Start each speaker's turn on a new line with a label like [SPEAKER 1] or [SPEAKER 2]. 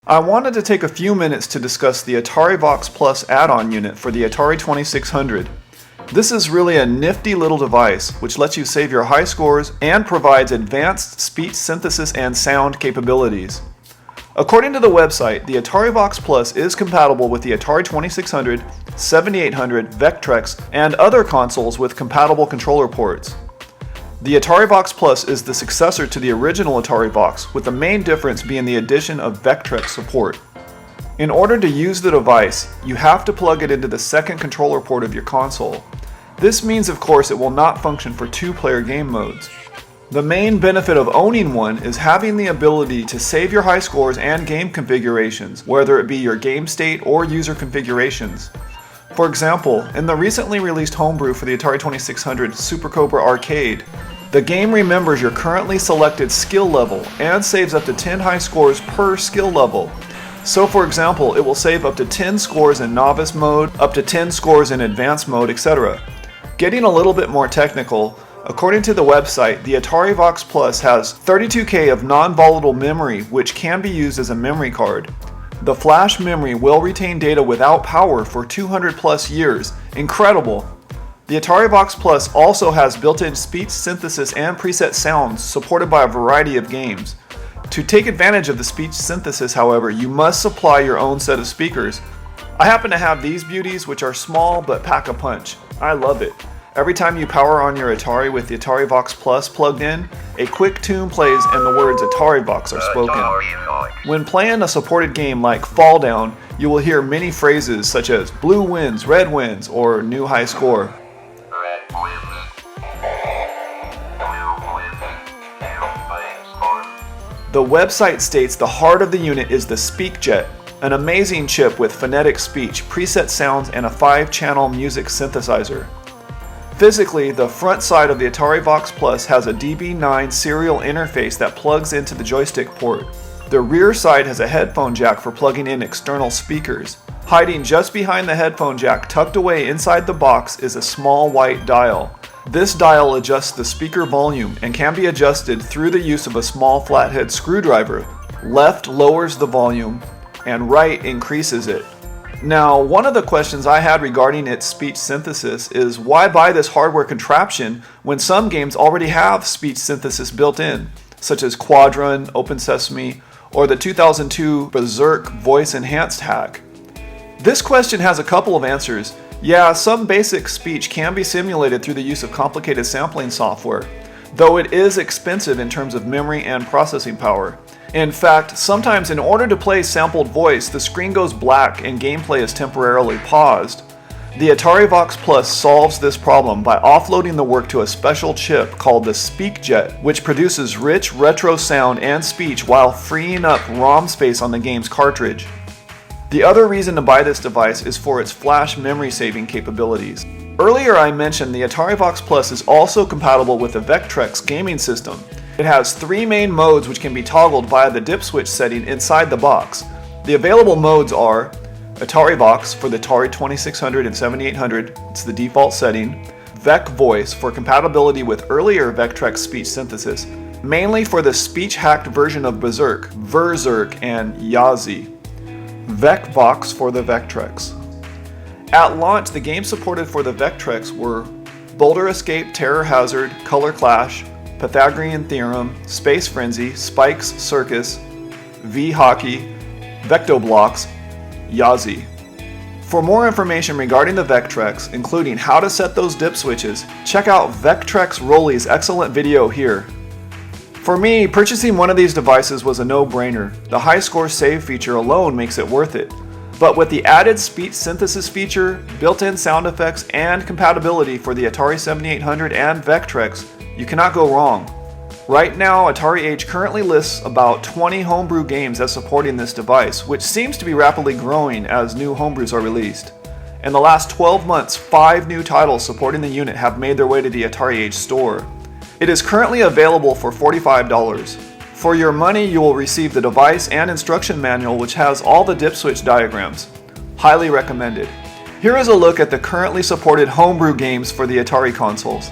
[SPEAKER 1] I wanted to take a few minutes to discuss the Atarivox Plus add-on unit for the Atari 2600. This is really a nifty little device which lets you save your high scores and provides advanced speech synthesis and sound capabilities. According to the website, the Atarivox Plus is compatible with the Atari 2600, 7800, Vectrex, and other consoles with compatible controller ports. The Atarivox Plus is the successor to the original Atarivox, with the main difference being the addition of Vectrex support. In order to use the device, you have to plug it into the second controller port of your console. This means, of course, it will not function for two-player game modes. The main benefit of owning one is having the ability to save your high scores and game configurations, whether it be your game state or user configurations. For example, in the recently released homebrew for the Atari 2600 Super Cobra Arcade, the game remembers your currently selected skill level and saves up to 10 high scores per skill level. So for example, it will save up to 10 scores in novice mode, up to 10 scores in advanced mode, etc. Getting a little bit more technical, according to the website, the Atarivox Plus has 32K of non-volatile memory which can be used as a memory card. The flash memory will retain data without power for 200 plus years. Incredible! The Atarivox Plus also has built-in speech synthesis and preset sounds supported by a variety of games. To take advantage of the speech synthesis, however, you must supply your own set of speakers. I happen to have these beauties, which are small but pack a punch. I love it. Every time you power on your Atari with the Atarivox Plus plugged in, a quick tune plays and the words Atarivox are spoken. When playing a supported game like Fall Down, you will hear many phrases such as blue wins, red wins, or new high score. The website states the heart of the unit is the SpeakJet, an amazing chip with phonetic speech, preset sounds, and a 5-channel music synthesizer. Physically, the front side of the Atarivox Plus has a DB9 serial interface that plugs into the joystick port. The rear side has a headphone jack for plugging in external speakers. Hiding just behind the headphone jack tucked away inside the box is a small white dial. This dial adjusts the speaker volume and can be adjusted through the use of a small flathead screwdriver. Left lowers the volume and right increases it. Now, one of the questions I had regarding its speech synthesis is why buy this hardware contraption when some games already have speech synthesis built in, such as Quadrun, Open Sesame, or the 2002 Berserk voice enhanced hack? This question has a couple of answers. Yeah, some basic speech can be simulated through the use of complicated sampling software, though it is expensive in terms of memory and processing power. In fact, sometimes in order to play sampled voice, the screen goes black and gameplay is temporarily paused. The Atarivox Plus solves this problem by offloading the work to a special chip called the SpeakJet, which produces rich retro sound and speech while freeing up ROM space on the game's cartridge. The other reason to buy this device is for its flash memory saving capabilities. Earlier I mentioned the Atarivox Plus is also compatible with the Vectrex gaming system. It has 3 main modes which can be toggled via the dip switch setting inside the box. The available modes are Atarivox for the Atari 2600 and 7800, it's the default setting, Vec Voice for compatibility with earlier Vectrex speech synthesis, mainly for the speech-hacked version of Berserk, Verzerk, and Yazi, VecVox for the Vectrex. At launch, the games supported for the Vectrex were Boulder Escape, Terror Hazard, Color Clash, Pythagorean Theorem, Space Frenzy, Spike's Circus, V-Hockey, Vectoblox, Yazi. For more information regarding the Vectrex, including how to set those dip switches, check out VetrexRoli's excellent video here. For me, purchasing one of these devices was a no-brainer. The high score save feature alone makes it worth it. But with the added speech synthesis feature, built-in sound effects, and compatibility for the Atari 7800 and Vectrex, you cannot go wrong. Right now, Atari Age currently lists about 20 homebrew games as supporting this device, which seems to be rapidly growing as new homebrews are released. In the last 12 months, 5 new titles supporting the unit have made their way to the Atari Age store. It is currently available for $45. For your money, you will receive the device and instruction manual which has all the dip switch diagrams. Highly recommended. Here is a look at the currently supported homebrew games for the Atari consoles.